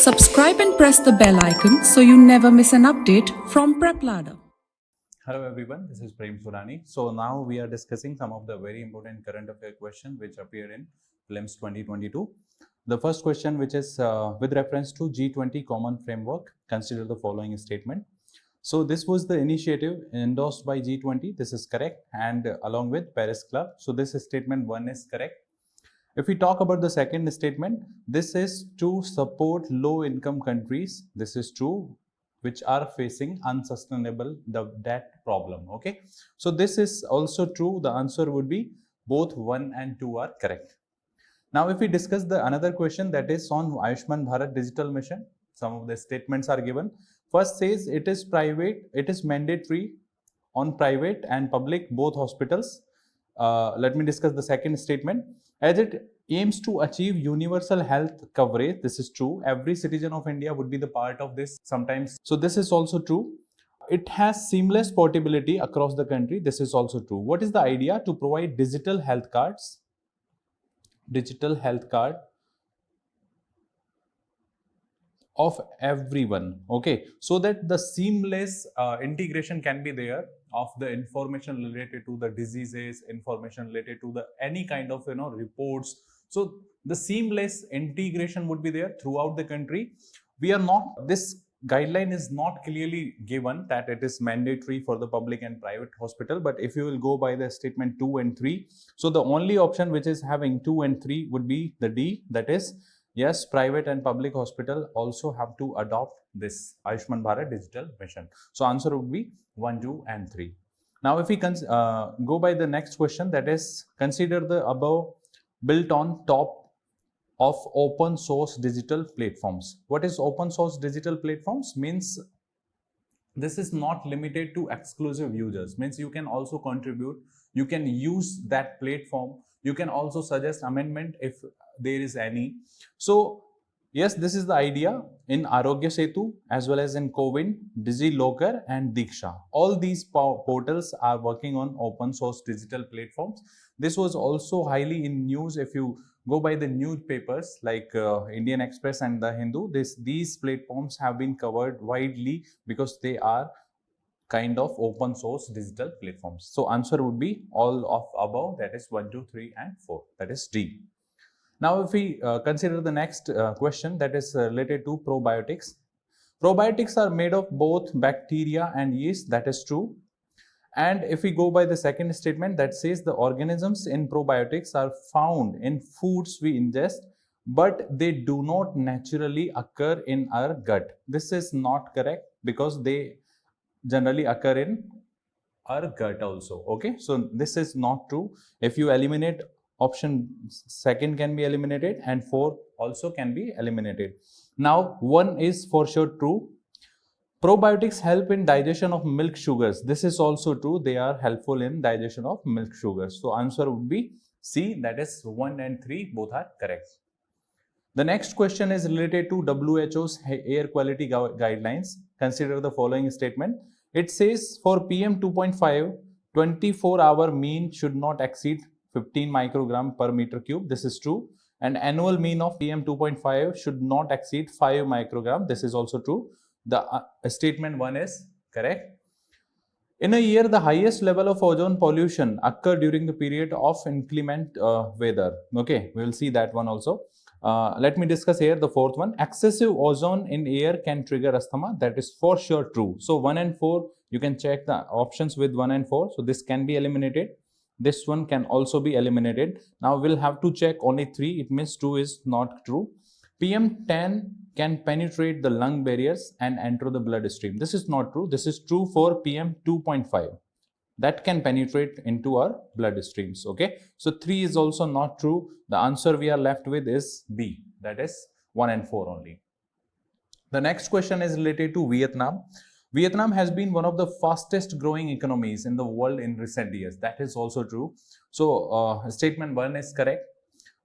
Subscribe and press the bell icon so you never miss an update from PrepLadder. Hello everyone, this is Prem Sodhani. So now we are discussing some of the very important current affair questions which appeared in Prelims 2022. The first question, which is with reference to G20 Common Framework, consider the following statement. So this was the initiative endorsed by G20. This is correct, and along with Paris Club. So this statement 1 is correct. If we talk about the second statement, this is to support low-income countries. This is true, which are facing unsustainable debt problem. Okay, so this is also true. The answer would be both 1 and 2 are correct. Now, if we discuss the another question, that is on Ayushman Bharat Digital Mission, some of the statements are given. First says it is private, it is mandatory on private and public both hospitals. Let me discuss the second statement. As it aims to achieve universal health coverage, this is true. Every citizen of India would be the part of this sometimes. So this is also true. It has seamless portability across the country. This is also true. What is the idea? To provide digital health cards. Digital health card of everyone, okay, so that the seamless integration can be there of the information related to the diseases, information related to the any kind of reports. So the seamless integration would be there throughout the country. We are not, this guideline is not clearly given that it is mandatory for the public and private hospital, but if you will go by the statement 2 and 3, so the only option which is having 2 and 3 would be the D, that is yes, private and public hospital also have to adopt this Ayushman Bharat Digital Mission. So answer would be 1, 2 and 3. Now if we go by the next question, that is consider the above built on top of open source digital platforms. What is open source digital platforms? Means this is not limited to exclusive users. Means you can also contribute, you can use that platform, you can also suggest amendment if there is any. So yes, this is the idea in Arogya Setu as well as in Cowin, DigiLocker and Diksha. All these portals are working on open source digital platforms. This was also highly in news. If you go by the newspapers like Indian Express and The Hindu, these platforms have been covered widely because they are kind of open source digital platforms. So answer would be all of above, that is 1, 2, 3 and 4, that is D. Now if we consider the next question, that is related to probiotics. Probiotics are made of both bacteria and yeast, that is true. And if we go by the second statement, that says the organisms in probiotics are found in foods we ingest, but they do not naturally occur in our gut. This is not correct because they generally occur in our gut also. Okay, so this is not true. If you eliminate option second can be eliminated and 4 also can be eliminated. Now 1 is for sure true. Probiotics help in digestion of milk sugars. This is also true. They are helpful in digestion of milk sugars. So answer would be C, that is 1 and 3 both are correct. The next question is related to WHO's air quality guidelines. Consider the following statement. It says for PM 2.5, 24-hour mean should not exceed 15 microgram per meter cube. This is true. And annual mean of PM 2.5 should not exceed 5 microgram. This is also true. The statement 1 is correct. In a year, the highest level of ozone pollution occurred during the period of inclement weather. Okay, we will see that one also. Let me discuss here the fourth one. Excessive ozone in air can trigger asthma. That is for sure true. So 1 and 4, you can check the options with 1 and 4. So this can be eliminated. This one can also be eliminated. Now we'll have to check only 3. It means 2 is not true. PM10 can penetrate the lung barriers and enter the bloodstream. This is not true. This is true for PM 2.5. That can penetrate into our bloodstreams. Okay, so 3 is also not true. The answer we are left with is B, that is 1 and 4 only. The next question is related to Vietnam. Vietnam has been one of the fastest growing economies in the world in recent years. That is also true. So statement 1 is correct.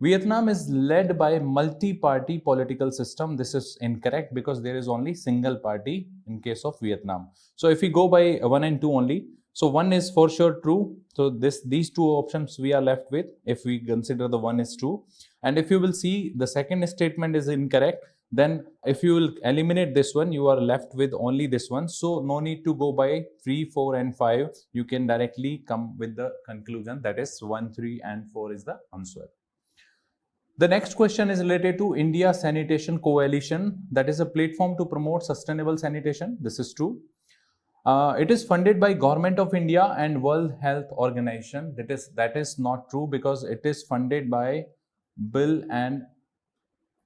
Vietnam is led by multi-party political system. This is incorrect because there is only single party in case of Vietnam. So if we go by 1 and 2 only, so 1 is for sure true. So these two options we are left with if we consider the 1 is true. And if you will see, the second statement is incorrect Then if you will eliminate this one, you are left with only this one. So no need to go by 3, 4 and 5. You can directly come with the conclusion, that is 1, 3 and 4 is the answer. The next question is related to India Sanitation Coalition, that is a platform to promote sustainable sanitation. This is true. It is funded by Government of India and World Health Organization. That is not true, because it is funded by Bill and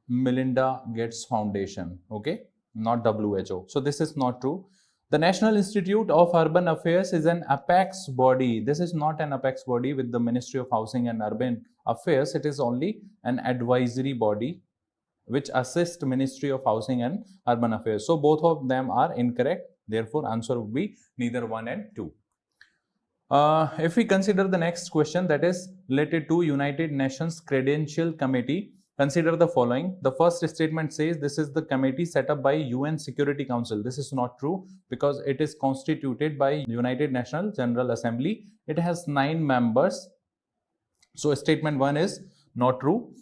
Melinda Gates Foundation, okay, not WHO. So this is not true. The National Institute of Urban Affairs is an apex body. This is not an apex body with the Ministry of Housing and Urban Affairs. It is only an advisory body which assists Ministry of Housing and Urban Affairs. So both of them are incorrect. Therefore, answer would be neither 1 and 2. If we consider the next question, that is related to United Nations Credential Committee, consider the following. The first statement says this is the committee set up by UN Security Council. This is not true, because it is constituted by United Nations General Assembly. It has 9 members. So statement 1 is not true.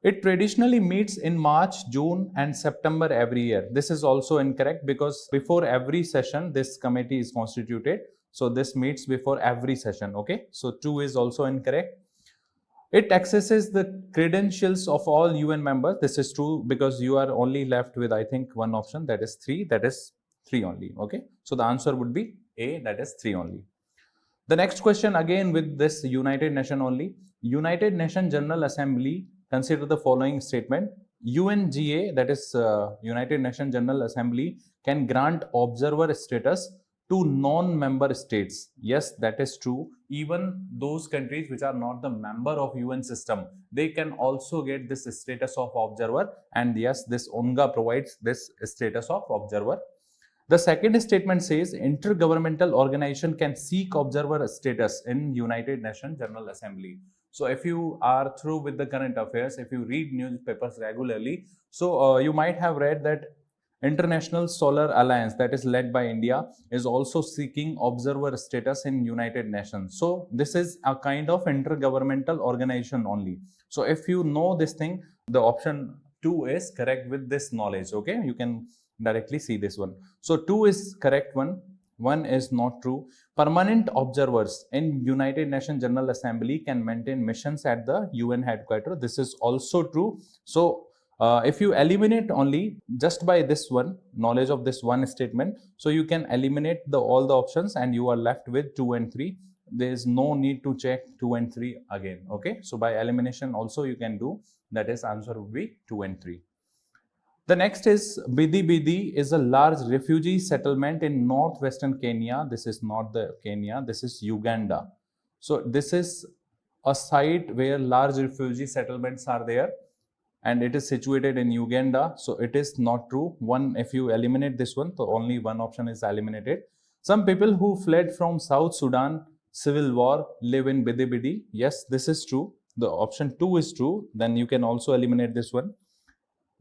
It traditionally meets in March, June and September every year. This is also incorrect, because before every session this committee is constituted. So this meets before every session, okay. So 2 is also incorrect. It accesses the credentials of all UN members. This is true, because you are only left with, I think, one option, that is 3. That is 3 only, okay. So the answer would be A, that is 3 only. The next question, again with this United Nations only. United Nations General Assembly, consider the following statement. UNGA, that is United Nations General Assembly, can grant observer status to non-member states. Yes, that is true. Even those countries which are not the member of UN system, they can also get this status of observer. And yes, this UNGA provides this status of observer. The second statement says intergovernmental organization can seek observer status in United Nations General Assembly. So if you are through with the current affairs, if you read newspapers regularly, so you might have read that International Solar Alliance, that is led by India, is also seeking observer status in United Nations. So this is a kind of intergovernmental organization only. So if you know this thing, the option 2 is correct with this knowledge, okay. You can directly see this one. So 2 is correct one. 1 is not true. Permanent observers in United Nations General Assembly can maintain missions at the UN headquarters. This is also true. So if you eliminate only just by this one, knowledge of this one statement, so you can eliminate all the options and you are left with 2 and 3. There is no need to check 2 and 3 again, okay. So by elimination also you can do, that is answer would be 2 and 3. The next is Bidi Bidi is a large refugee settlement in northwestern Kenya. This is not the Kenya, this is Uganda. So this is a site where large refugee settlements are there, and it is situated in Uganda. So it is not true. One, if you eliminate this one, so only one option is eliminated. Some people who fled from South Sudan civil war live in Bidi Bidi. Yes, this is true. The option 2 is true. Then you can also eliminate this one.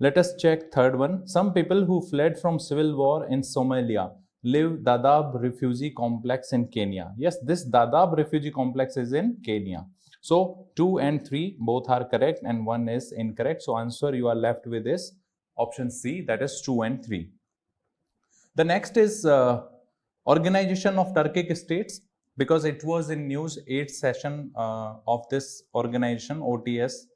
Let us check third one. Some people who fled from civil war in Somalia live Dadaab refugee complex in Kenya. Yes, this Dadaab refugee complex is in Kenya. So 2 and 3 both are correct and 1 is incorrect. So answer you are left with is option C, that is 2 and 3. The next is Organization of Turkic States, because it was in news. 8th session of this organization, OTS,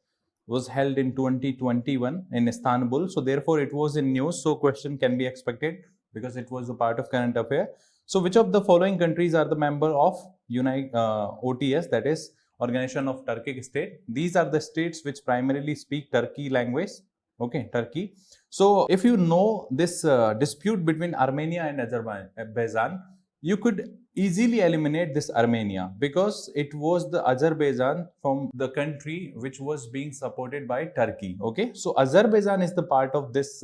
was held in 2021 in Istanbul. So therefore it was in news. So question can be expected because it was a part of current affair. So which of the following countries are the member of OTS, that is Organization of Turkic State? These are the states which primarily speak Turkey language. Okay, Turkey. So if you know this dispute between Armenia and Azerbaijan, you could easily eliminate this Armenia, because it was the Azerbaijan from the country which was being supported by Turkey. Okay, so Azerbaijan is the part of this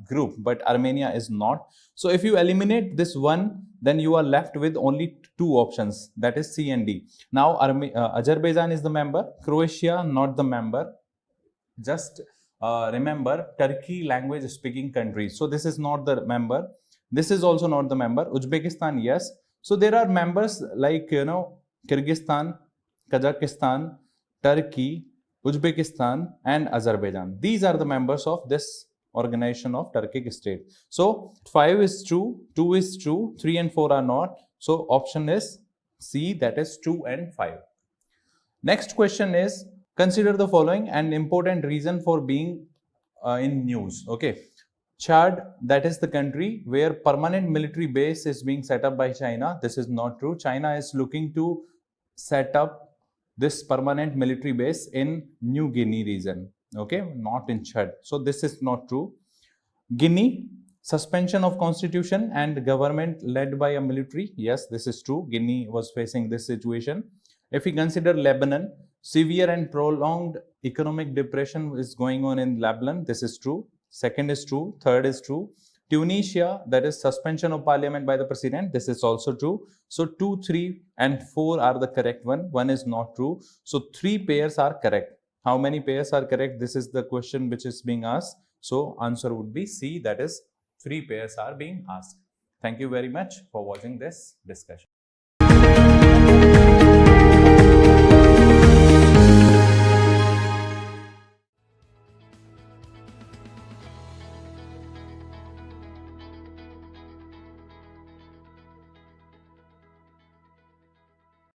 group, but Armenia is not. So if you eliminate this one, then you are left with only 2 options, that is C and D. Now Azerbaijan is the member, Croatia not the member. Just remember Turkey language speaking countries. So this is not the member. This is also not the member. Uzbekistan, yes. So there are members like, Kyrgyzstan, Kazakhstan, Turkey, Uzbekistan and Azerbaijan. These are the members of this organization of Turkic state. So 5 is true, 2 is true, 3 and 4 are not. So option is C, that is 2 and 5. Next question is, consider the following an important reason for being in news. Okay, Chad, that is the country where permanent military base is being set up by China. This is not true. China is looking to set up this permanent military base in New Guinea region. Okay, not in Chad. So this is not true. Guinea, suspension of constitution and government led by a military. Yes, this is true. Guinea was facing this situation. If we consider Lebanon, severe and prolonged economic depression is going on in Lebanon. This is true. Second is true. Third is true. Tunisia, that is suspension of parliament by the president. This is also true. So 2, 3 and 4 are the correct one. One is not true. So 3 pairs are correct. How many pairs are correct? This is the question which is being asked. So answer would be C, that is 3 pairs are being asked. Thank you very much for watching this discussion.